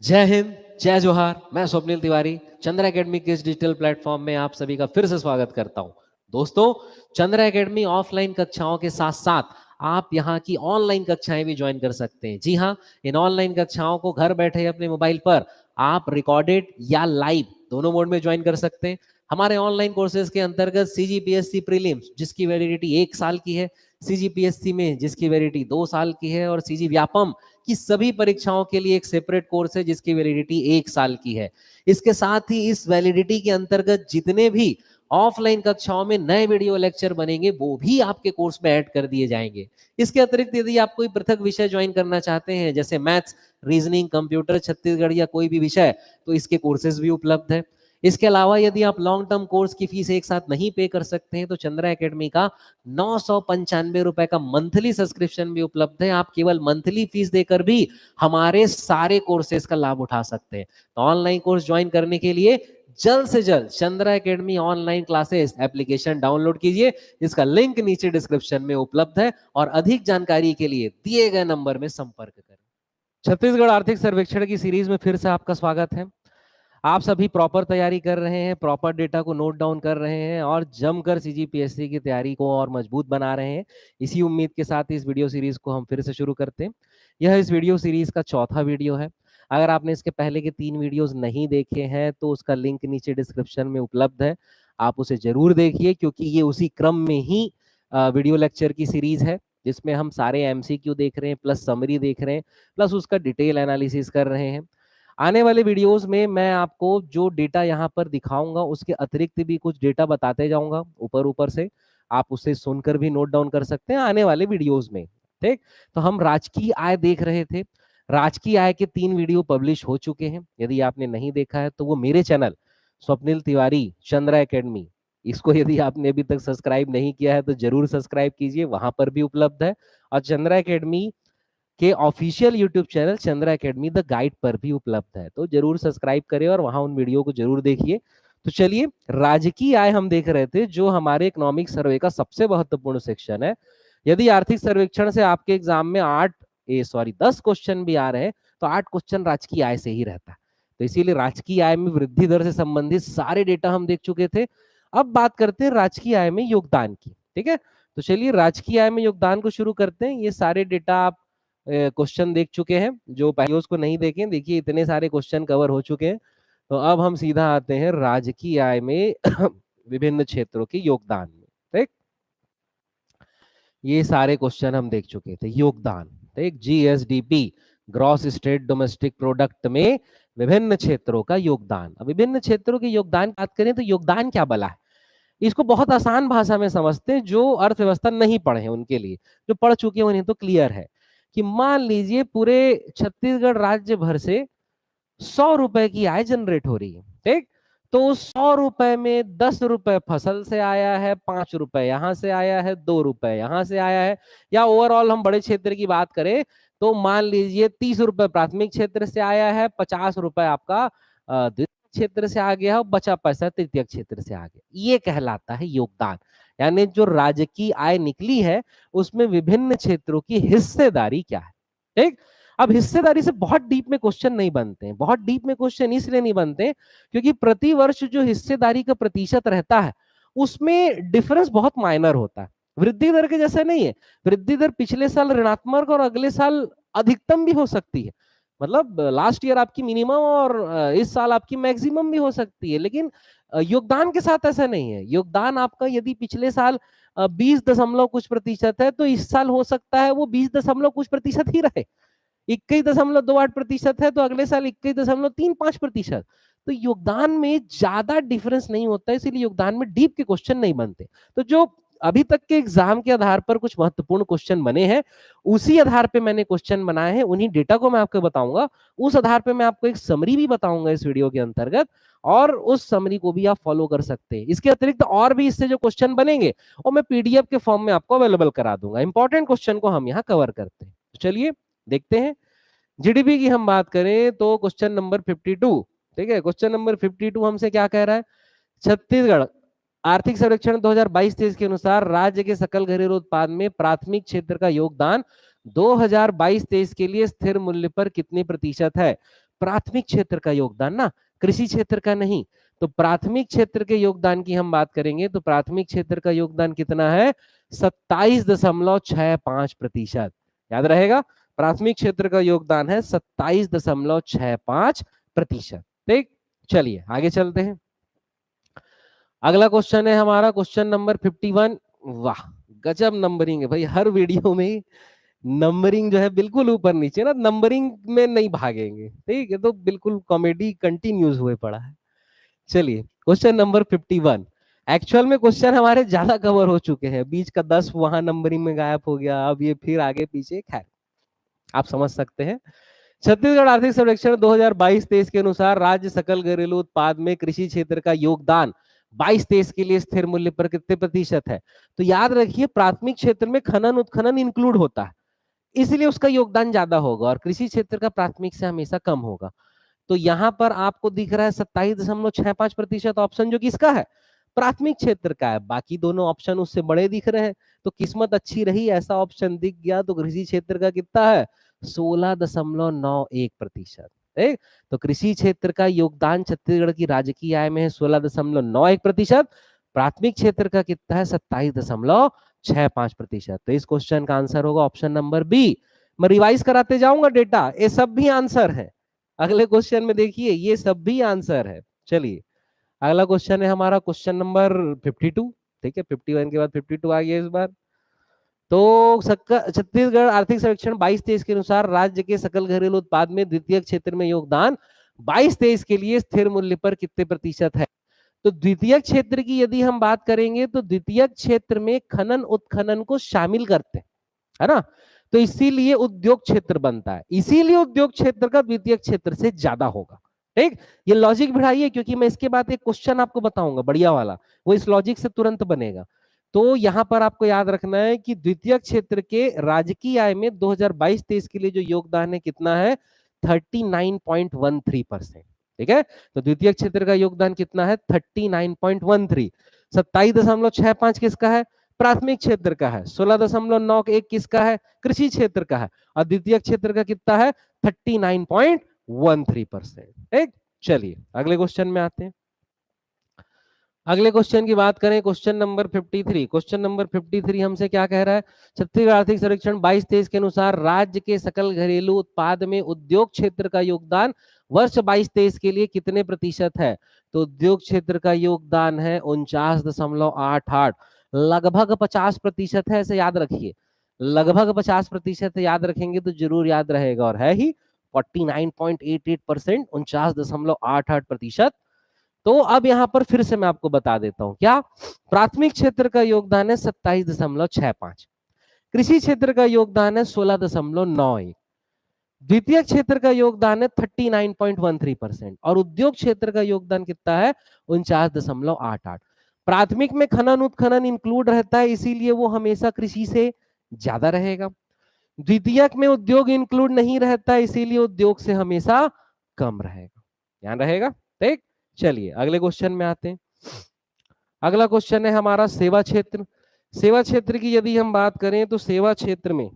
जय हिंद, जय जोहार। मैं स्वप्निल तिवारी चंद्रा एकेडमी के इस डिजिटल प्लेटफॉर्म में आप सभी का फिर से स्वागत करता हूं। दोस्तों, चंद्रा एकेडमी ऑफलाइन कक्षाओं के साथ साथ आप यहाँ की ऑनलाइन कक्षाएं भी ज्वाइन कर सकते हैं। जी हाँ, इन ऑनलाइन कक्षाओं को घर बैठे अपने मोबाइल पर आप रिकॉर्डेड या लाइव दोनों मोड में ज्वाइन कर सकते हैं। हमारे ऑनलाइन कोर्सेज के अंतर्गत सीजीपीएससी प्रीलिम्स जिसकी वैलिडिटी 1 साल की है, सीजीपीएससी में जिसकी वैलिडिटी 2 साल की है, और सीजी व्यापम की सभी परीक्षाओं के लिए एक सेपरेट कोर्स है जिसकी वैलिडिटी 1 साल की है। इसके साथ ही इस वैलिडिटी के अंतर्गत जितने भी ऑफलाइन कक्षाओं में नए वीडियो लेक्चर बनेंगे वो भी आपके कोर्स में ऐड कर दिए जाएंगे। इसके अतिरिक्त यदि आप कोई पृथक विषय ज्वाइन करना चाहते हैं जैसे मैथ्स, रीजनिंग, कंप्यूटर, छत्तीसगढ़ या कोई भी विषय, तो इसके कोर्सेज भी उपलब्ध है। इसके अलावा यदि आप लॉन्ग टर्म कोर्स की फीस एक साथ नहीं पे कर सकते हैं तो चंद्रा एकेडमी का 995 रुपए का मंथली सब्सक्रिप्शन भी उपलब्ध है। आप केवल मंथली फीस देकर भी हमारे सारे कोर्सेज का लाभ उठा सकते हैं। तो ऑनलाइन कोर्स ज्वाइन करने के लिए जल्द से जल्द Chandra academy online classes application download कीजिए। इसका लिंक नीचे डिस्क्रिप्शन में उपलब्ध है और अधिक जानकारी के लिए दिए गए नंबर में संपर्क करें। छत्तीसगढ़ आर्थिक सर्वेक्षण की सीरीज में फिर से आपका स्वागत है। आप सभी प्रॉपर तैयारी कर रहे हैं, प्रॉपर डेटा को नोट डाउन कर रहे हैं और जमकर सीजीपीएससी की तैयारी को और मजबूत बना रहे हैं। इसी उम्मीद के साथ इस वीडियो सीरीज को हम फिर से शुरू करते हैं। यह इस वीडियो सीरीज का चौथा वीडियो है। अगर आपने इसके पहले के 3 वीडियोस नहीं देखे हैं तो उसका लिंक नीचे डिस्क्रिप्शन में उपलब्ध है, आप उसे जरूर देखिए क्योंकि ये उसी क्रम में ही वीडियो लेक्चर की सीरीज है जिसमें हम सारे एमसीक्यू देख रहे हैं, प्लस समरी देख रहे हैं, प्लस उसका डिटेल एनालिसिस कर रहे हैं। आने वाले वीडियोस में मैं आपको जो डेटा यहाँ पर दिखाऊंगा उसके अतिरिक्त भी कुछ डेटा बताते जाऊंगा ऊपर ऊपर से, आप उसे सुनकर भी नोट डाउन कर सकते हैं आने वाले वीडियोस में। ठीक, तो हम राजकीय आय देख रहे थे। राजकीय आय के 3 वीडियो पब्लिश हो चुके हैं। यदि आपने नहीं देखा है तो वो मेरे चैनल स्वप्निल तिवारी चंद्रा एकेडमी, इसको यदि आपने अभी तक सब्सक्राइब नहीं किया है तो जरूर सब्सक्राइब कीजिए, वहां पर भी उपलब्ध है। और चंद्रा एकेडमी के official YouTube channel Chandra academy the guide पर भी उपलब्ध है, तो जरूर सब्सक्राइब करें और वहां उन वीडियो को जरूर देखिए। तो चलिए, राजकीय आय हम देख रहे थे जो हमारे इकोनॉमिक सर्वे का सबसे महत्वपूर्ण सेक्शन है। यदि आर्थिक सर्वेक्षण से आपके एग्जाम में 10 क्वेश्चन भी आ रहे हैं तो 8 क्वेश्चन राजकीय आय से ही रहता है। तो इसीलिए राजकीय आय में वृद्धि दर से संबंधित सारे डेटा हम देख चुके थे। अब बात करते हैं राजकीय आय में योगदान की। ठीक है, तो चलिए राजकीय आय में योगदान को शुरू करते हैं। ये सारे डेटा आप क्वेश्चन देख चुके हैं, जो पहले उसको नहीं देखे, देखिए इतने सारे क्वेश्चन कवर हो चुके हैं। तो अब हम सीधा आते हैं राजकीय आय में विभिन्न क्षेत्रों के योगदान में। ठीक, ये सारे क्वेश्चन हम देख चुके थे। योगदान, ठीक, GSDP gross state domestic product में विभिन्न क्षेत्रों का योगदान। अब विभिन्न क्षेत्रों के योगदान की बात करें तो योगदान क्या बला है, इसको बहुत आसान भाषा में समझते हैं। जो अर्थव्यवस्था नहीं पढ़े हैं उनके लिए, जो पढ़ चुके हैं उन्हें तो क्लियर है कि मान लीजिए पूरे छत्तीसगढ़ राज्य भर से 100 रुपए की आय जनरेट हो रही है। ठीक, तो उस 100 रुपए में 10 रुपए फसल से आया है, 5 रुपए यहां से आया है, 2 रुपए यहां से आया है, या ओवरऑल हम बड़े क्षेत्र की बात करें तो मान लीजिए 30 रुपए प्राथमिक क्षेत्र से आया है, 50 रुपए आपका द्वितीय क्षेत्र से आ गया है, बचा पैसा तृतीय क्षेत्र से आ गया। ये कहलाता है योगदान। यानी जो राजकीय आय निकली है उसमें विभिन्न क्षेत्रों की हिस्सेदारी क्या है। ठीक, अब हिस्सेदारी से बहुत डीप में क्वेश्चन नहीं बनते हैं। बहुत डीप में क्वेश्चन इसलिए नहीं बनते क्योंकि प्रति वर्ष जो हिस्सेदारी का प्रतिशत रहता है उसमें डिफरेंस बहुत माइनर होता है। वृद्धि दर के जैसे नहीं है। वृद्धि दर पिछले साल ऋणात्मक और अगले साल अधिकतम भी हो सकती है। मतलब लास्ट ईयर आपकी मिनिमम और इस साल आपकी मैक्सिमम भी हो सकती है, लेकिन योगदान के साथ ऐसा नहीं है। योगदान आपका यदि पिछले साल 20 दशमलव कुछ प्रतिशत है तो इस साल हो सकता है वो 20 दशमलव कुछ प्रतिशत ही रहे। 21.28% है तो अगले साल 21.35%। तो योगदान में ज्यादा डिफरेंस नहीं होता है, इसीलिए योगदान में डीप के क्वेश्चन नहीं बनते। तो जो अभी तक के एग्जाम के आधार पर कुछ महत्वपूर्ण क्वेश्चन बने हैं उसी आधार पे मैंने क्वेश्चन बनाए हैं, उन्हीं डेटा को मैं आपको बताऊंगा। उस आधार पे मैं आपको एक समरी भी बताऊंगा इस वीडियो के अंतर्गत, और उस समरी को भी आप फॉलो कर सकते हैं। इसके अतिरिक्त और भी इससे जो क्वेश्चन बनेंगे वो मैं पीडीएफ के फॉर्म में आपको अवेलेबल करा दूंगा। इंपॉर्टेंट क्वेश्चन को हम यहाँ कवर करते हैं। चलिए देखते हैं। जीडीपी की हम बात करें तो क्वेश्चन नंबर 52, ठीक है, क्वेश्चन नंबर 52 हमसे क्या कह रहा है। छत्तीसगढ़ आर्थिक सर्वेक्षण 2022-23 के अनुसार राज्य के सकल घरेलू उत्पाद में प्राथमिक क्षेत्र का योगदान 2022-23 के लिए स्थिर मूल्य पर कितने प्रतिशत है। प्राथमिक क्षेत्र का योगदान ना, कृषि क्षेत्र का नहीं। तो प्राथमिक क्षेत्र के योगदान की हम बात करेंगे तो प्राथमिक क्षेत्र का योगदान कितना है? 27.65%। याद रहेगा, प्राथमिक क्षेत्र का योगदान है 27.65%। ठीक, चलिए आगे चलते हैं। अगला क्वेश्चन है हमारा क्वेश्चन नंबर 51। वाह, गजब नंबरिंग है भाई, हर वीडियो में नंबरिंग जो है बिल्कुल ऊपर नीचे ना, नंबरिंग में नहीं भागेंगे, ठीक है, तो बिल्कुल कॉमेडी कंटिन्यूज हुए पड़ा है। चलिए क्वेश्चन नंबर 51। एक्चुअल में क्वेश्चन हमारे ज्यादा कवर हो चुके हैं, बीच का 10 वहां नंबरिंग में गायब हो गया, अब ये फिर आगे पीछे, खैर आप समझ सकते हैं। छत्तीसगढ़ आर्थिक सर्वेक्षण 2022-23 के अनुसार राज्य सकल घरेलू उत्पाद में कृषि क्षेत्र का योगदान 22-23 के लिए स्थिर मूल्य पर कितने प्रतिशत है? तो याद रखिए, प्राथमिक क्षेत्र में खनन उत्खनन इंक्लूड होता है, इसलिए उसका योगदान ज्यादा होगा, और कृषि क्षेत्र का प्राथमिक से हमेशा कम होगा। तो यहां पर आपको दिख रहा है 27.65% ऑप्शन, जो किसका है? प्राथमिक क्षेत्र का है। बाकी दोनों ऑप्शन उससे बड़े दिख रहे हैं, तो किस्मत अच्छी रही, ऐसा ऑप्शन दिख गया। तो कृषि क्षेत्र का कितना है? 16.91%। तो कृषि क्षेत्र का योगदान छत्तीसगढ़ की राजकीय आय में है 16.91%। प्राथमिक क्षेत्र का कितना है? 27.65%। तो इस क्वेश्चन का आंसर होगा ऑप्शन नंबर बी। मैं रिवाइज कराते जाऊंगा डेटा, ये सब भी आंसर है। अगले क्वेश्चन में देखिए, ये सब भी आंसर है। चलिए अगला क्वेश्चन है हमारा क्वेश्चन नंबर 52। ठीक है, 51 के बाद 52 आ गया इस बार। तो छत्तीसगढ़ आर्थिक सर्वेक्षण 22-23 के अनुसार राज्य के सकल घरेलू उत्पाद में द्वितीय क्षेत्र में योगदान 22-23 के लिए स्थिर मूल्य पर कितने प्रतिशत है? तो द्वितीय क्षेत्र की यदि हम बात करेंगे तो द्वितीय क्षेत्र में खनन उत्खनन को शामिल करते हैं, है ना, तो इसीलिए उद्योग क्षेत्र बनता है, इसीलिए उद्योग क्षेत्र का द्वितीय क्षेत्र से ज्यादा होगा। ठीक, ये लॉजिक बढ़ाइए, क्योंकि मैं इसके बाद एक क्वेश्चन आपको बताऊंगा बढ़िया वाला, वो इस लॉजिक से तुरंत बनेगा। तो यहां पर आपको याद रखना है कि द्वितीय क्षेत्र के राजकीय आय में 2022-23 के लिए जो योगदान है कितना है? 39.13%। ठीक है, तो द्वितीय क्षेत्र का योगदान कितना है? 39.13। 27.65 किसका है? प्राथमिक क्षेत्र का है। 16.91 किसका है? कृषि क्षेत्र का है। और द्वितीय क्षेत्र का कितना है? 39.13%। ठीक, चलिए अगले क्वेश्चन में आते हैं। अगले क्वेश्चन की बात करें, क्वेश्चन नंबर 53। क्वेश्चन नंबर 53 हमसे क्या कह रहा है? छत्तीसगढ़ आर्थिक सर्वेक्षण 22-23 के अनुसार राज्य के सकल घरेलू उत्पाद में उद्योग क्षेत्र का योगदान वर्ष 22-23 के लिए कितने प्रतिशत है? तो उद्योग क्षेत्र का योगदान है 49.88, लगभग 50% है, ऐसे याद रखिए, लगभग 50% याद रखेंगे तो जरूर याद रहेगा, और है ही 49.88%, 49.88%। तो अब यहां पर फिर से मैं आपको बता देता हूं, क्या प्राथमिक क्षेत्र का योगदान है 27.65, कृषि क्षेत्र का योगदान है 16.91, द्वितीय क्षेत्र का योगदान है 39.13%, और उद्योग क्षेत्र का योगदान कितना है? 49.88। प्राथमिक में खनन उत्खनन इंक्लूड रहता है, इसीलिए वो हमेशा कृषि से ज्यादा रहेगा। द्वितीयक में उद्योग इंक्लूड नहीं रहता, इसीलिए उद्योग से हमेशा कम रहेगा। ध्यान रहेगा। ठीक, चलिए अगले क्वेश्चन में आते हैं। अगला क्वेश्चन है हमारा सेवा क्षेत्र। सेवा क्षेत्र की यदि हम बात करें तो सेवा क्षेत्र में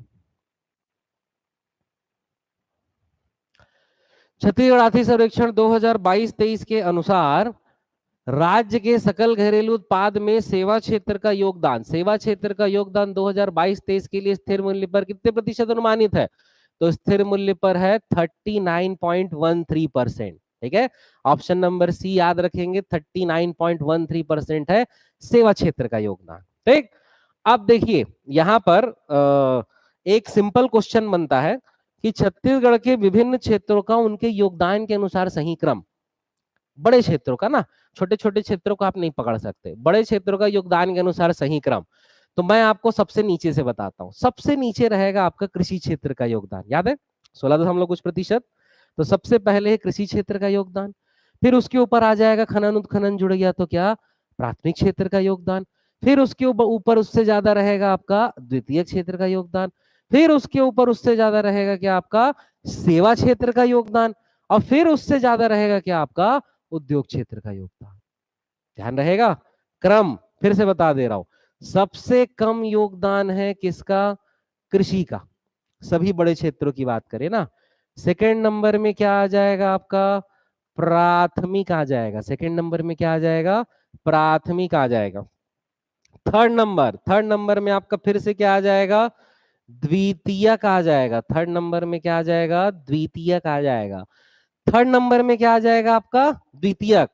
छत्तीसगढ़ आर्थिक सर्वेक्षण 2022-23 के अनुसार राज्य के सकल घरेलू उत्पाद में सेवा क्षेत्र का योगदान 2022-23 के लिए स्थिर मूल्य पर कितने प्रतिशत अनुमानित है? तो स्थिर मूल्य पर है 39.13%। ठीक है, ऑप्शन नंबर सी याद रखेंगे, 39.13% है सेवा क्षेत्र का योगदान। ठीक, अब देखिए यहां पर एक सिंपल क्वेश्चन बनता है कि छत्तीसगढ़ के विभिन्न क्षेत्रों का उनके योगदान के अनुसार सही क्रम, बड़े क्षेत्रों का ना, छोटे छोटे क्षेत्रों को आप नहीं पकड़ सकते, बड़े क्षेत्रों का योगदान के अनुसार सही क्रम। तो मैं आपको सबसे नीचे से बताता हूं, सबसे नीचे रहेगा आपका कृषि क्षेत्र का योगदान, याद है 16% तो सबसे पहले है कृषि क्षेत्र का योगदान, फिर उसके ऊपर आ जाएगा खनन उत्खनन जुड़ गया तो क्या? प्राथमिक क्षेत्र का योगदान, फिर उसके ऊपर उससे ज्यादा रहेगा आपका द्वितीय क्षेत्र का योगदान, फिर उसके ऊपर उससे ज्यादा रहेगा क्या? आपका सेवा क्षेत्र का योगदान, और फिर उससे ज्यादा रहेगा क्या? आपका उद्योग क्षेत्र का योगदान। ध्यान रहेगा, क्रम फिर से बता दे रहा हूं, सबसे कम योगदान है किसका? कृषि का, सभी बड़े क्षेत्रों की बात करें ना, सेकंड नंबर में क्या आ जाएगा आपका, प्राथमिक आ जाएगा। सेकंड नंबर में क्या आ जाएगा, प्राथमिक आ जाएगा। थर्ड नंबर में आपका फिर से क्या आ जाएगा, द्वितीयक आ जाएगा। थर्ड नंबर में क्या आ जाएगा, द्वितीयक आ जाएगा। थर्ड नंबर में क्या आ जाएगा आपका, द्वितीयक।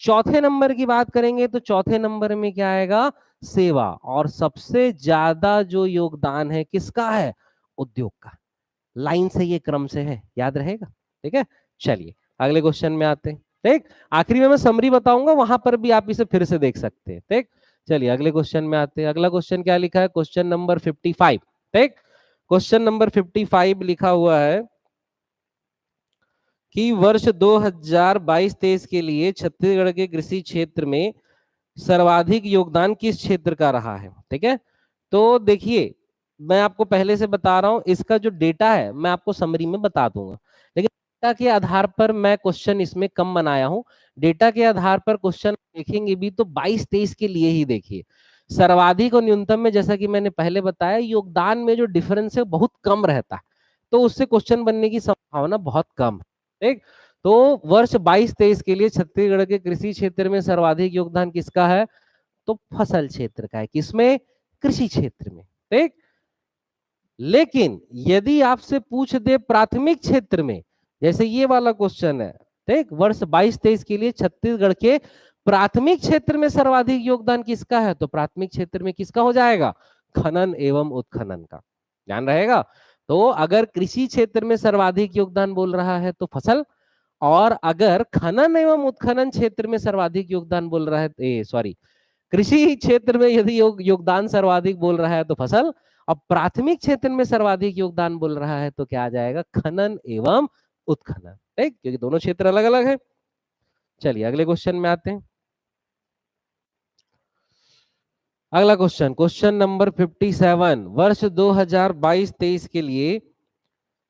चौथे नंबर की बात करेंगे तो चौथे नंबर में क्या आएगा, सेवा। और सबसे ज्यादा जो योगदान है किसका है, उद्योग का। लाइन से ये क्रम से है, याद रहेगा। ठीक है, चलिए अगले क्वेश्चन में आते हैं। ठीक, आखिरी में मैं समरी बताऊंगा, वहां पर भी आप इसे फिर से देख सकते हैं। ठीक, चलिए अगले क्वेश्चन में आते हैं। अगला क्वेश्चन क्या लिखा है, क्वेश्चन नंबर 55। ठीक, क्वेश्चन नंबर 55 लिखा हुआ है कि वर्ष 2022-23 के लिए छत्तीसगढ़ के कृषि क्षेत्र में सर्वाधिक योगदान किस क्षेत्र का रहा है। ठीक है, तो देखिए मैं आपको पहले से बता रहा हूं, इसका जो डेटा है मैं आपको समरी में बता दूंगा, लेकिन डेटा के आधार पर मैं क्वेश्चन इसमें कम बनाया हूं। डेटा के आधार पर क्वेश्चन देखेंगे भी तो 22-23 के लिए ही देखिए। सर्वाधिक और न्यूनतम में जैसा कि मैंने पहले बताया, योगदान में जो डिफरेंस है बहुत कम रहता है, तो उससे क्वेश्चन बनने की संभावना बहुत कम है। ठीक, तो वर्ष 22-23 के लिए छत्तीसगढ़ के कृषि क्षेत्र में सर्वाधिक योगदान किसका है, तो फसल क्षेत्र का है। किसमें, कृषि क्षेत्र में। ठीक, लेकिन यदि आपसे पूछ दे प्राथमिक क्षेत्र में, जैसे ये वाला क्वेश्चन है, ठीक, वर्ष 22-23 के लिए छत्तीसगढ़ के प्राथमिक क्षेत्र में सर्वाधिक योगदान किसका है, तो प्राथमिक क्षेत्र में किसका हो जाएगा, खनन एवं उत्खनन का। ध्यान रहेगा। तो अगर कृषि क्षेत्र में सर्वाधिक योगदान बोल रहा है तो फसल, और अगर खनन एवं उत्खनन क्षेत्र में सर्वाधिक योगदान बोल रहा है, सॉरी, कृषि क्षेत्र में यदि योगदान सर्वाधिक बोल रहा है तो फसल, अब प्राथमिक क्षेत्र में सर्वाधिक योगदान बोल रहा है तो क्या आ जाएगा, खनन एवं उत्खनन। ठीक, क्योंकि दोनों क्षेत्र अलग अलग है। चलिए अगले क्वेश्चन में आते हैं। अगला क्वेश्चन, क्वेश्चन नंबर 57, वर्ष 2022-23 के लिए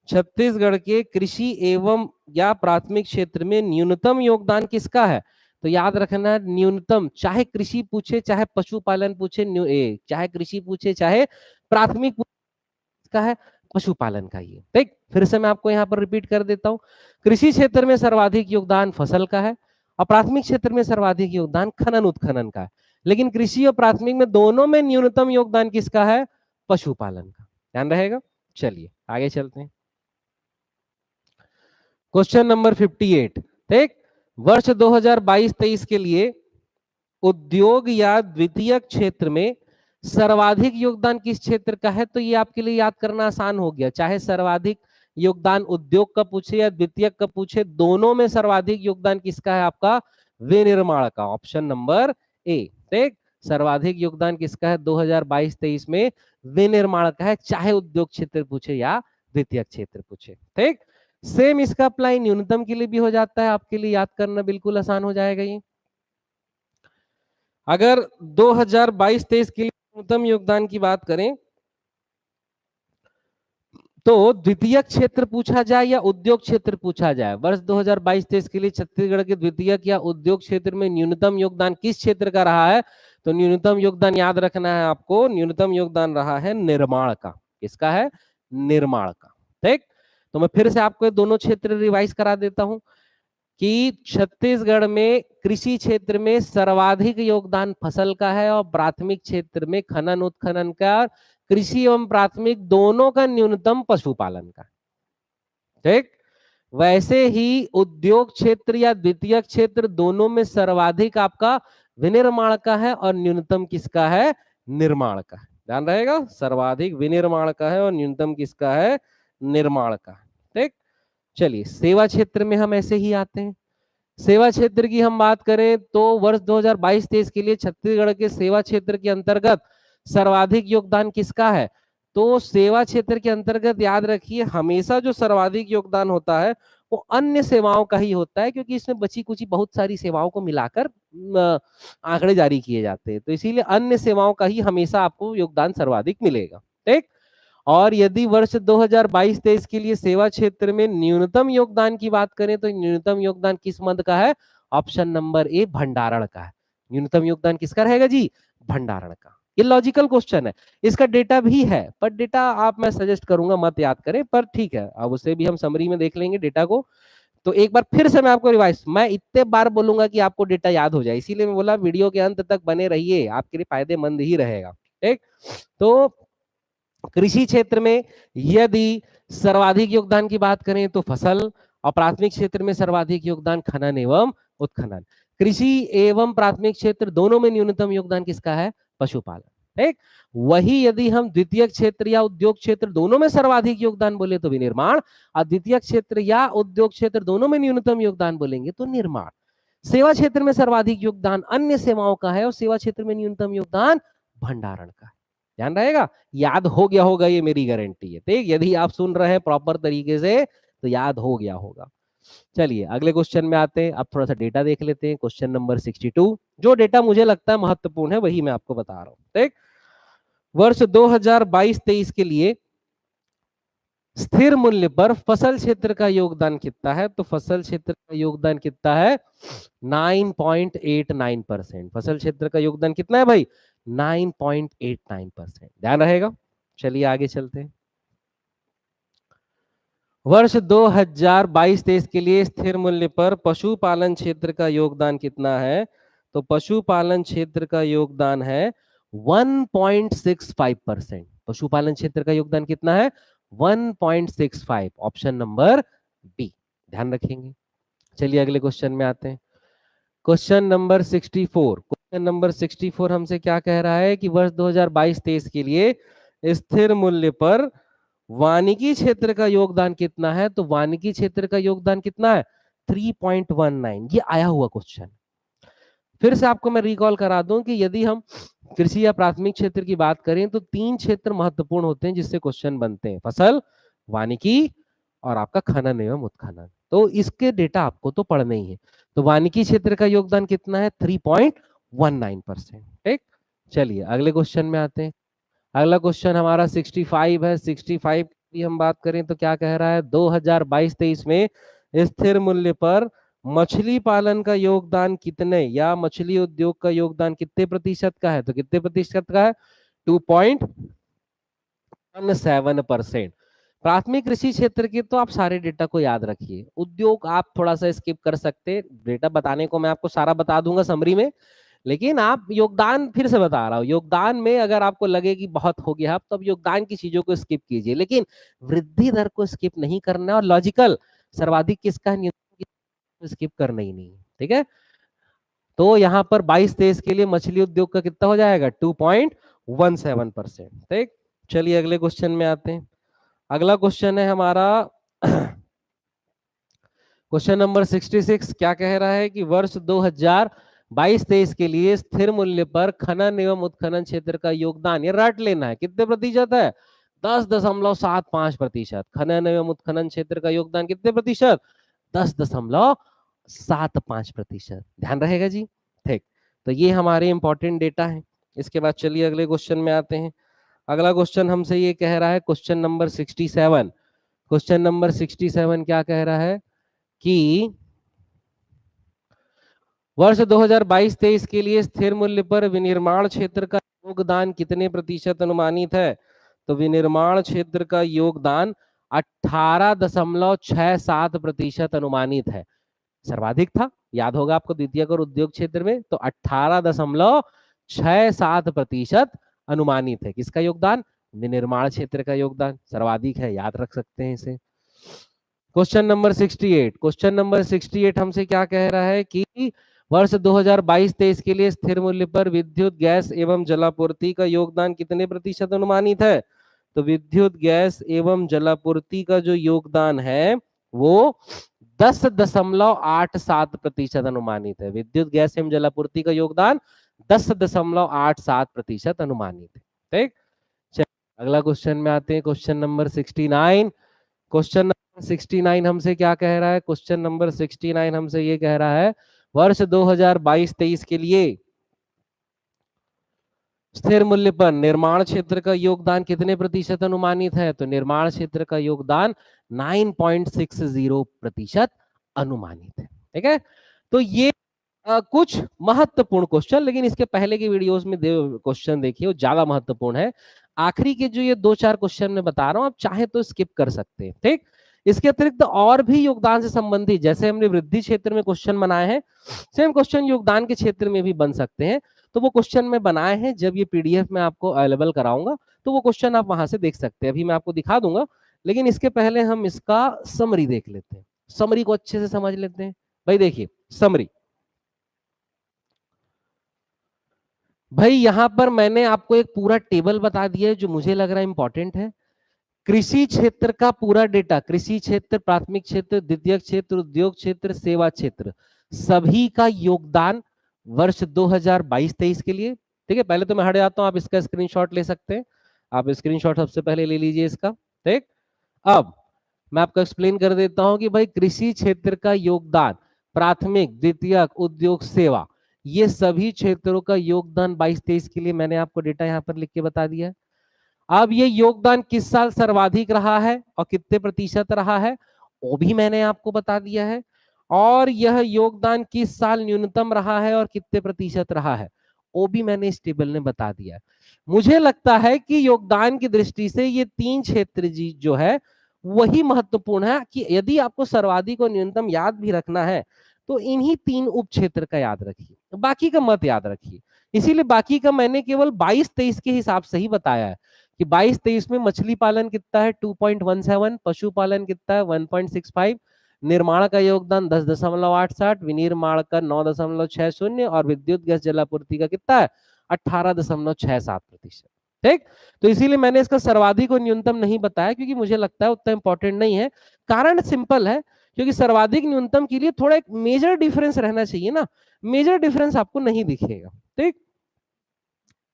छत्तीसगढ़ के कृषि एवं या प्राथमिक क्षेत्र में न्यूनतम योगदान किसका है। तो याद रखना न्यूनतम, चाहे कृषि पूछे चाहे पशुपालन पूछे, चाहे कृषि पूछे चाहे प्राथमिक का है, पशुपालन का ही है। ठीक, फिर से मैं आपको यहाँ पर रिपीट कर देता हूँ। कृषि क्षेत्र में सर्वाधिक योगदान फसल का है, और प्राथमिक क्षेत्र में सर्वाधिक योगदान खनन उत्खनन का है। लेकिन कृषि और प्राथमिक में दोनों में न्यूनतम योगदान किसका है, पशुपालन का। ध्यान रहेगा। चलिए आगे चलते हैं। क्वेश्चन नंबर 58, ठीक, वर्ष 2022-23 के लिए उद्योग या द्वितीयक क्षेत्र में सर्वाधिक योगदान किस क्षेत्र का है। तो ये आपके लिए याद करना आसान हो गया, चाहे सर्वाधिक योगदान उद्योग का पूछे या द्वितीयक का पूछे, दोनों में सर्वाधिक योगदान किसका है, आपका विनिर्माण का। Option number A. ठीक, सर्वाधिक योगदान किसका है 2022-23 में, विनिर्माण का है, चाहे उद्योग क्षेत्र पूछे या द्वितीयक क्षेत्र पूछे। ठीक, सेम इसका अप्लाई न्यूनतम के लिए भी हो जाता है, आपके लिए याद करना बिल्कुल आसान हो जाएगा ये। अगर 2022-23 के लिए न्यूनतम योगदान की बात करें तो द्वितीयक क्षेत्र पूछा जाए या उद्योग क्षेत्र पूछा जाए, वर्ष 2022-23 के लिए छत्तीसगढ़ के द्वितीयक या उद्योग क्षेत्र में न्यूनतम योगदान किस क्षेत्र का रहा है, तो न्यूनतम योगदान याद रखना है आपको, न्यूनतम योगदान रहा है निर्माण का। किसका है, निर्माण का। ठीक, तो मैं फिर से आपको दोनों क्षेत्र रिवाइज करा देता हूं कि छत्तीसगढ़ में कृषि क्षेत्र में सर्वाधिक योगदान फसल का है, और प्राथमिक क्षेत्र में खनन उत्खनन का, कृषि एवं प्राथमिक दोनों का न्यूनतम पशुपालन का। ठीक, वैसे ही उद्योग क्षेत्र या द्वितीयक क्षेत्र दोनों में सर्वाधिक आपका विनिर्माण का है, और न्यूनतम किसका है, निर्माण का। ध्यान रहेगा, सर्वाधिक विनिर्माण का है और न्यूनतम किसका है, निर्माण का। ठीक, चलिए सेवा क्षेत्र में हम ऐसे ही आते हैं। सेवा क्षेत्र की हम बात करें तो वर्ष 2022-23 के लिए छत्तीसगढ़ के सेवा क्षेत्र के अंतर्गत सर्वाधिक योगदान किसका है, तो सेवा क्षेत्र के अंतर्गत याद रखिए हमेशा जो सर्वाधिक योगदान होता है वो अन्य सेवाओं का ही होता है, क्योंकि इसमें बची कुची बहुत सारी सेवाओं को मिलाकर आंकड़े जारी किए जाते हैं, तो इसीलिए अन्य सेवाओं का ही हमेशा आपको योगदान सर्वाधिक मिलेगा। ठीक, और यदि वर्ष 2022-23 के लिए सेवा क्षेत्र में न्यूनतम योगदान की बात करें तो न्यूनतम योगदान किस मद का है, ऑप्शन नंबर ए भंडारण का है। न्यूनतम योगदान किसका रहेगा जी, भंडारण का। ये लॉजिकल क्वेश्चन है, इसका डेटा भी है, पर डेटा आप मैं सजेस्ट करूंगा मत याद करें, पर ठीक है, अब उसे भी हम समरी में देख लेंगे डेटा को। तो एक बार फिर से मैं आपको रिवाइज, मैं इतने बार बोलूंगा कि आपको डेटा याद हो जाए, इसीलिए मैं बोला वीडियो के अंत तक बने रहिए, आपके लिए फायदेमंद ही रहेगा। ठीक, तो कृषि क्षेत्र में यदि सर्वाधिक योगदान की बात करें तो फसल, और प्राथमिक क्षेत्र में सर्वाधिक योगदान खनन एवं उत्खनन। कृषि एवं प्राथमिक क्षेत्र दोनों में न्यूनतम योगदान किसका है? पशुपालन। ठीक, वही यदि हम द्वितीय क्षेत्र या उद्योग क्षेत्र दोनों में सर्वाधिक योगदान बोले तो विनिर्माण, और द्वितीय क्षेत्र या उद्योग क्षेत्र दोनों में न्यूनतम योगदान बोलेंगे तो निर्माण। सेवा क्षेत्र में सर्वाधिक योगदान अन्य सेवाओं का है, और सेवा क्षेत्र में न्यूनतम योगदान भंडारण का है। ध्यान रहेगा, याद हो गया होगा, ये मेरी गारंटी है। ठीक, यदि आप सुन रहे हैं प्रॉपर तरीके से तो याद हो गया होगा। चलिए अगले क्वेश्चन में आते हैं, अब थोड़ा सा डेटा देख लेते हैं। क्वेश्चन नंबर 62, जो डेटा मुझे लगता है महत्वपूर्ण है वही मैं आपको बता रहा हूं। ठीक, वर्ष 2022-23 के लिए स्थिर मूल्य पर फसल क्षेत्र का योगदान कितना है? तो फसल क्षेत्र का योगदान कितना है? 9.89%। फसल क्षेत्र का योगदान कितना है भाई? 9.89%। ध्यान रहेगा। चलिए आगे चलते हैं। वर्ष 2022-23 के लिए स्थिर मूल्य पर पशुपालन क्षेत्र का योगदान कितना है? तो पशुपालन क्षेत्र का योगदान है 1.65%। पशुपालन क्षेत्र का योगदान कितना है? 1.65। ऑप्शन नंबर बी, ध्यान रखेंगे। चलिए अगले क्वेश्चन में आते हैं। Question number 64। क्वेश्चन नंबर 64 हमसे क्या कह रहा है कि वर्ष 2022-23 के लिए स्थिर मूल्य पर वानिकी क्षेत्र का योगदान कितना है? तो वानिकी क्षेत्र का योगदान कितना है? 3.19। ये आया हुआ क्वेश्चन। फिर से आपको मैं रिकॉल करा दूं कि यदि हम कृषि या प्राथमिक क्षेत्र की बात करें तो 3 क्षेत्र महत्वपूर्ण होते हैं जिससे क्वेश्चन बनते हैं: फसल, वानिकी और आपका खनन एवं उत्खनन। तो इसके डेटा आपको तो पढ़ने ही है। तो वानिकी क्षेत्र का योगदान कितना है? 3.19%। ठीक, चलिए अगले क्वेश्चन में आते हैं। अगला क्वेश्चन हमारा 65 है। 65 की हम बात करें तो क्या कह रहा है? 2022-23 में स्थिर मूल्य पर मछली पालन का योगदान कितने, या मछली उद्योग का योगदान कितने प्रतिशत का है? तो कितने प्रतिशत का है? 2.17%। प्राथमिक कृषि क्षेत्र के तो आप सारे डेटा को याद रखिए, उद्योग आप थोड़ा सा स्किप कर सकते, डेटा बताने को मैं आपको सारा बता दूंगा समरी में, लेकिन आप योगदान फिर से बता रहा हूँ, योगदान में अगर आपको लगे कि बहुत हो गया तो अब योगदान की चीजों को स्किप कीजिए, लेकिन वृद्धि दर को स्किप नहीं करना है, और लॉजिकल सर्वाधिक किसका है स्किप करना ही नहीं। ठीक है, तो यहाँ पर 22-23 के लिए मछली उद्योग का कितना हो जाएगा? 2.17%। ठीक, चलिए अगले क्वेश्चन में आते हैं। अगला क्वेश्चन है हमारा क्वेश्चन नंबर 66। क्या कह रहा है कि वर्ष 2022-23 के लिए स्थिर मूल्य पर खनन एवं उत्खनन क्षेत्र का योगदान, ये रट लेना है, कितने प्रतिशत है? 10.75%। खनन एवं उत्खनन क्षेत्र का योगदान कितने प्रतिशत? 10.75%। ध्यान रहेगा जी। ठीक, तो ये हमारे इंपॉर्टेंट डेटा है। इसके बाद चलिए अगले क्वेश्चन में आते हैं। अगला क्वेश्चन हमसे ये कह रहा है क्वेश्चन नंबर 67। क्वेश्चन नंबर 67 क्या कह रहा है कि वर्ष 2022-23 के लिए स्थिर मूल्य पर विनिर्माण क्षेत्र का योगदान कितने प्रतिशत अनुमानित है? तो विनिर्माण क्षेत्र का योगदान 18.67% अनुमानित है। सर्वाधिक था, याद होगा आपको, द्वितीयक और उद्योग क्षेत्र में, तो 18.67% अनुमानित है। किसका योगदान? विनिर्माण क्षेत्र का योगदान सर्वाधिक है, याद रख सकते हैं इसे। Question number 68। क्वेश्चन नंबर 68 हमसे क्या कह रहा है कि वर्ष 2022-23 के लिए स्थिर मूल्य पर विद्युत, गैस एवं जलापूर्ति का योगदान कितने प्रतिशत अनुमानित है? तो विद्युत, गैस एवं जलापूर्ति का जो योगदान है वो 10.87% अनुमानित है। विद्युत, गैस एवं जलापूर्ति का योगदान 10.87% अनुमानित है। ठीक, अगला क्वेश्चन में आते हैं। Question number 69। क्वेश्चन नंबर 69 हमसे क्या कह रहा है? क्वेश्चन नंबर 69 हमसे ये कह रहा है वर्ष 2022-23 के लिए स्थिर मूल्य पर निर्माण क्षेत्र का योगदान कितने प्रतिशत अनुमानित है? तो निर्माण क्षेत्र का योगदान 9.60% अनुमानित है। ठीक है, तो ये कुछ महत्वपूर्ण क्वेश्चन, लेकिन इसके पहले की वीडियोस में क्वेश्चन देखिए वो ज्यादा महत्वपूर्ण है। आखिरी के जो ये 2-4 क्वेश्चन मैं बता रहा हूं, आप चाहे तो स्किप कर सकते हैं, ठीक। इसके अतिरिक्त और भी योगदान से संबंधित, जैसे हमने वृद्धि क्षेत्र में क्वेश्चन बनाए हैं, सेम क्वेश्चन योगदान के क्षेत्र में भी बन सकते हैं। तो वो क्वेश्चन मैं बनाए हैं, जब ये पीडीएफ में आपको अवेलेबल कराऊंगा तो वो क्वेश्चन आप वहां से देख सकते हैं। अभी मैं आपको दिखा दूंगा, लेकिन इसके पहले हम इसका समरी देख लेते हैं, समरी को अच्छे से समझ लेते हैं। भाई देखिए समरी, भाई यहां पर मैंने आपको एक पूरा टेबल बता दिया है जो मुझे लग रहा है इंपॉर्टेंट है। कृषि क्षेत्र का पूरा डेटा, कृषि क्षेत्र, प्राथमिक क्षेत्र, द्वितीयक क्षेत्र, उद्योग क्षेत्र, सेवा क्षेत्र, सभी का योगदान वर्ष 2022-23 के लिए, ठीक है। पहले तो मैं हट जाता हूं, आप इसका स्क्रीनशॉट ले सकते हैं। आप स्क्रीनशॉट सबसे पहले ले लीजिए इसका, ठीक। अब मैं आपको एक्सप्लेन कर देता हूं कि भाई कृषि क्षेत्र का योगदान, प्राथमिक, द्वितीयक, उद्योग, सेवा, ये सभी क्षेत्रों का योगदान 22-23 के लिए मैंने आपको डेटा यहां पर लिख के बता दिया है। अब ये योगदान किस साल सर्वाधिक रहा है और कितने प्रतिशत रहा है वो भी मैंने आपको बता दिया है, और यह योगदान किस साल न्यूनतम रहा है और कितने प्रतिशत रहा है वो भी मैंने इस टेबल में बता दिया है। मुझे लगता है कि योगदान की दृष्टि से ये 3 क्षेत्र जी जो है वही महत्वपूर्ण है, कि यदि आपको सर्वाधिक और न्यूनतम याद भी रखना है तो इन्हीं 3 उप क्षेत्र का याद रखिए, बाकी का मत याद रखिए। इसीलिए बाकी का मैंने केवल 22-23 के हिसाब से ही बताया है कि 22-23 में मछली पालन कितना है 2.17, पशुपालन कितना है 1.65, निर्माण का योगदान 10.68, विनिर्माण का 9.60 और विद्युत गैस जलापूर्ति का कितना है 18.67%, ठीक। तो इसीलिए मैंने इसका सर्वाधिक और न्यूनतम नहीं बताया, क्योंकि मुझे लगता है उतना इंपॉर्टेंट नहीं है। कारण सिंपल है, क्योंकि सर्वाधिक न्यूनतम के लिए थोड़ा एक मेजर डिफरेंस रहना चाहिए ना, मेजर डिफरेंस आपको नहीं दिखेगा, ठीक।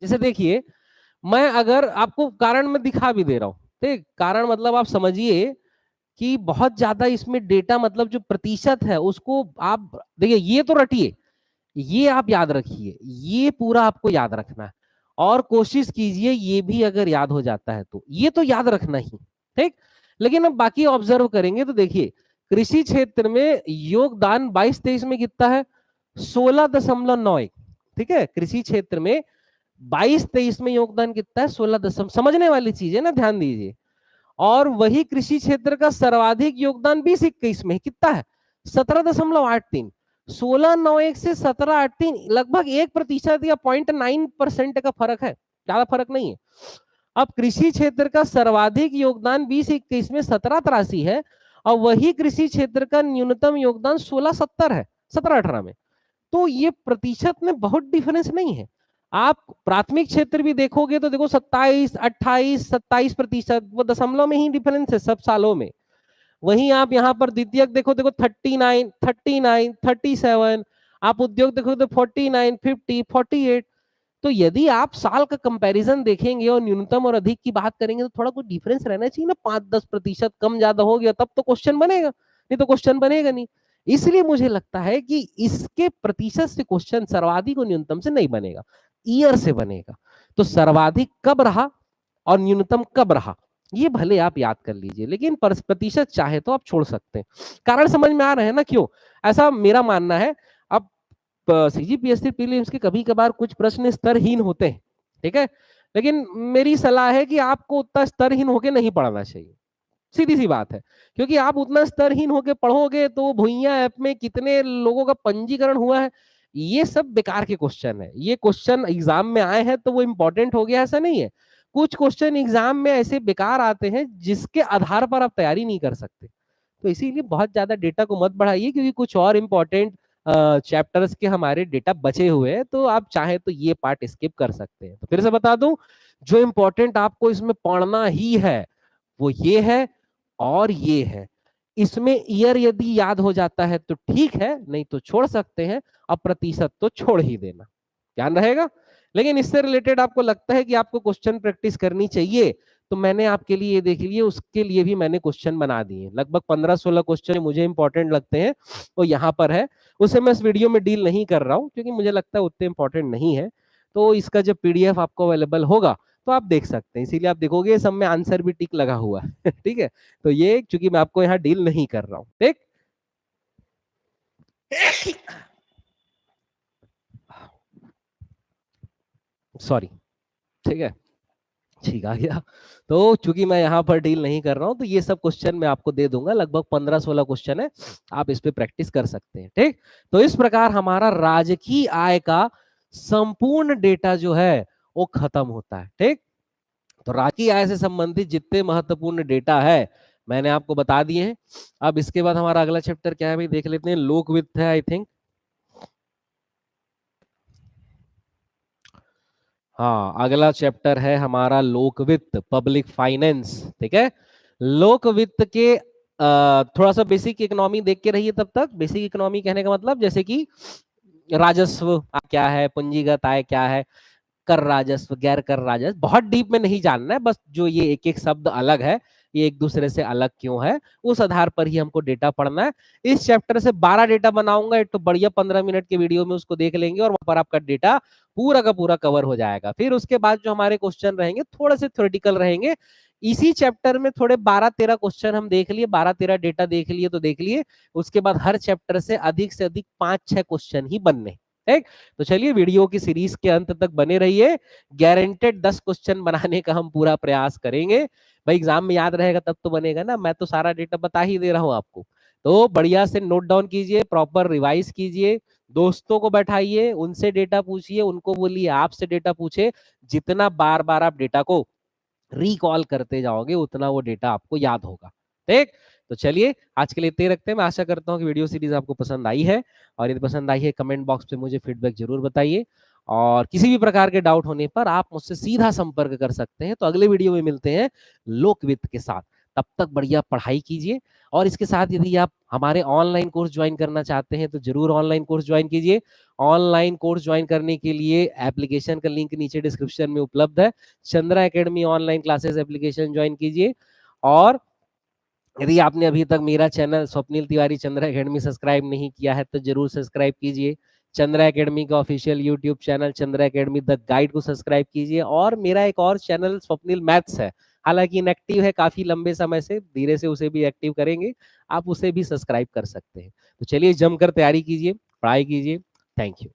जैसे देखिए, मैं अगर आपको कारण में दिखा भी दे रहा हूं, ठीक, कारण मतलब आप समझिए कि बहुत ज्यादा इसमें डेटा, मतलब जो प्रतिशत है उसको आप देखिए, ये तो रटिए, ये आप याद रखिए, ये पूरा आपको याद रखना है, और कोशिश कीजिए ये भी अगर याद हो जाता है तो ये तो याद रखना ही, ठीक। लेकिन अब बाकी ऑब्जर्व करेंगे तो देखिए, कृषि क्षेत्र में योगदान 22-23 में कितना है 16.91, ठीक है। कृषि क्षेत्र में 22-23 में योगदान कितना है 16, समझने वाली चीज है ना, ध्यान दीजिए। और वही कृषि क्षेत्र का सर्वाधिक योगदान 20-21 में कितना है 17.83, 16.91 से 17.83, लगभग 1% या 0.9% का फर्क है, ज्यादा फर्क नहीं है। अब कृषि क्षेत्र का सर्वाधिक योगदान 20-21 में 17.83 है, और वही कृषि क्षेत्र का न्यूनतम योगदान 16.70 है 17-18 में। तो ये प्रतिशत में बहुत डिफरेंस नहीं है। आप प्राथमिक क्षेत्र भी देखोगे तो देखो 27, 28, 27%, वो दशमलव में ही डिफरेंस है सब सालों में। वहीं आप यहाँ पर द्वितीयक देखो, देखो 39, 39, 37, आप उद्योग देखो तो 49, 50, 48। तो यदि आप साल का कंपैरिजन देखेंगे और न्यूनतम और अधिक की बात करेंगे तो थोड़ा कुछ डिफरेंस रहना चाहिए ना, 5-10% कम ज्यादा हो गया तब तो क्वेश्चन बनेगा, नहीं तो क्वेश्चन बनेगा नहीं। इसलिए मुझे लगता है कि इसके प्रतिशत से क्वेश्चन सर्वाधिक और न्यूनतम से नहीं बनेगा, ईयर से बनेगा। तो सर्वाधिक कब रहा और न्यूनतम कब रहा ये भले आप याद कर लीजिए, लेकिन प्रतिशत चाहे तो आप छोड़ सकते हैं। कारण समझ में आ रहे हैं ना क्यों, ऐसा मेरा मानना है। अब सीजीपीएससी प्रीलिम्स के कभी कभार कुछ प्रश्न स्तरहीन होते हैं, ठीक है, लेकिन मेरी सलाह है कि आपको उतना स्तरहीन होके नहीं पढ़ना चाहिए, सीधी सी बात है। क्योंकि आप उतना स्तरहीन होके पढ़ोगे तो भुइयां ऐप में कितने लोगों का पंजीकरण हुआ है, ये सब बेकार के क्वेश्चन है। ये क्वेश्चन एग्जाम में आए हैं तो वो इंपॉर्टेंट हो गया, ऐसा नहीं है। कुछ क्वेश्चन एग्जाम में ऐसे बेकार आते हैं जिसके आधार पर आप तैयारी नहीं कर सकते। तो इसीलिए बहुत ज्यादा डेटा को मत बढ़ाइए, क्योंकि कुछ और इम्पोर्टेंट चैप्टर्स के हमारे डेटा बचे हुए हैं, तो आप चाहे तो ये पार्ट स्किप कर सकते हैं। तो फिर से बता दूं, जो इम्पोर्टेंट आपको इसमें पढ़ना ही है वो ये है और ये है। इसमें ईयर यदि याद हो जाता है तो ठीक है, नहीं तो छोड़ सकते हैं, अब प्रतिशत तो छोड़ ही देना, ध्यान रहेगा। लेकिन इससे रिलेटेड आपको लगता है कि आपको क्वेश्चन प्रैक्टिस करनी चाहिए, तो मैंने आपके लिए ये देख लिए, उसके लिए भी मैंने क्वेश्चन बना दिए, लगभग 15-16 क्वेश्चन मुझे इंपॉर्टेंट लगते हैं वो यहाँ पर है। उसे मैं इस वीडियो में डील नहीं कर रहा हूँ क्योंकि मुझे लगता है उतने इंपॉर्टेंट नहीं है। तो इसका जब पीडीएफ आपको अवेलेबल होगा तो आप देख सकते हैं, इसीलिए आप देखोगे सब में आंसर भी टिक लगा हुआ है ठीक है। तो ये चूंकि मैं आपको यहाँ डील नहीं कर रहा हूँ, ठीक। सॉरी, ठीक है, ठीक आ गया। तो चूंकि मैं यहाँ पर डील नहीं कर रहा हूं तो ये सब क्वेश्चन मैं आपको दे दूंगा, लगभग 15-16 क्वेश्चन है, आप इस पे प्रैक्टिस कर सकते हैं। ठीक, तो इस प्रकार हमारा राजकीय आय का संपूर्ण डेटा जो है वो खत्म होता है। ठीक, तो राजकीय आय से संबंधित जितने महत्वपूर्ण डेटा है मैंने आपको बता दिए हैं। अब इसके बाद हमारा अगला चैप्टर क्या है भाई, देख लेते हैं। लोक वित्त है आई थिंक, हाँ अगला चैप्टर है हमारा लोक वित्त, पब्लिक फाइनेंस। ठीक है, लोक वित्त के थोड़ा सा बेसिक इकोनॉमी देख के रहिए तब तक। बेसिक इकोनॉमी कहने का मतलब जैसे कि राजस्व क्या है, पूंजीगत आय क्या है, कर राजस्व, गैर कर राजस्व, बहुत डीप में नहीं जानना है, बस जो ये एक एक शब्द अलग है ये एक दूसरे से अलग क्यों है उस आधार पर ही हमको डेटा पढ़ना है। इस चैप्टर से 12 डेटा बनाऊंगा, एक तो बढ़िया 15 मिनट के वीडियो में उसको देख लेंगे और वहां पर आपका डेटा पूरा का पूरा कवर हो जाएगा। फिर उसके बाद जो हमारे क्वेश्चन रहेंगे थोड़े से थ्योरेटिकल रहेंगे। इसी चैप्टर में थोड़े 12-13 क्वेश्चन हम देख लिए, 12-13 डेटा देख लिए तो देख लिए, उसके बाद हर चैप्टर से अधिक 5-6 क्वेश्चन ही बनने। ठीक, तो चलिए वीडियो की सीरीज के अंत तक बने रहिए, गारंटेड 10 क्वेश्चन बनाने का हम पूरा प्रयास करेंगे। भाई एग्जाम में याद रहेगा तब तो बनेगा ना, मैं तो सारा डेटा बता ही दे रहा हूं आपको। तो बढ़िया से नोट डाउन कीजिए, प्रॉपर रिवाइज कीजिए, दोस्तों को बैठाइए, उनसे डेटा पूछिए, उनको बोलिए आपसे डेटा पूछे। जितना बार बार आप डेटा को रिकॉल करते जाओगे उतना वो डेटा आपको याद होगा। ठीक, तो चलिए आज के लिए इतने रखते हैं। मैं आशा करता हूँ कि वीडियो सीरीज आपको पसंद आई है, और यदि पसंद आई है कमेंट बॉक्स पे मुझे फीडबैक जरूर बताइए, और किसी भी प्रकार के डाउट होने पर आप मुझसे सीधा संपर्क कर सकते हैं। तो अगले वीडियो में मिलते हैं लोकवित्त के साथ, तब तक बढ़िया पढ़ाई कीजिए। और इसके साथ यदि आप हमारे ऑनलाइन कोर्स ज्वाइन करना चाहते हैं तो जरूर ऑनलाइन कोर्स ज्वाइन कीजिए। ऑनलाइन कोर्स ज्वाइन करने के लिए एप्लीकेशन का लिंक नीचे डिस्क्रिप्शन में उपलब्ध है, Chandra academy online classes application join कीजिए। और यदि आपने अभी तक मेरा channel Swapnil Tiwari Chandra academy subscribe नहीं किया है तो जरूर सब्सक्राइब कीजिए। चंद्रा एकेडमी का official YouTube channel Chandra academy the guide को सब्सक्राइब कीजिए। और मेरा एक और चैनल स्वप्निल मैथ्स है, हालांकि इनएक्टिव है काफी लंबे समय से, धीरे से उसे भी एक्टिव करेंगे, आप उसे भी सब्सक्राइब कर सकते हैं। तो चलिए जमकर तैयारी कीजिए, पढ़ाई कीजिए। Thank you.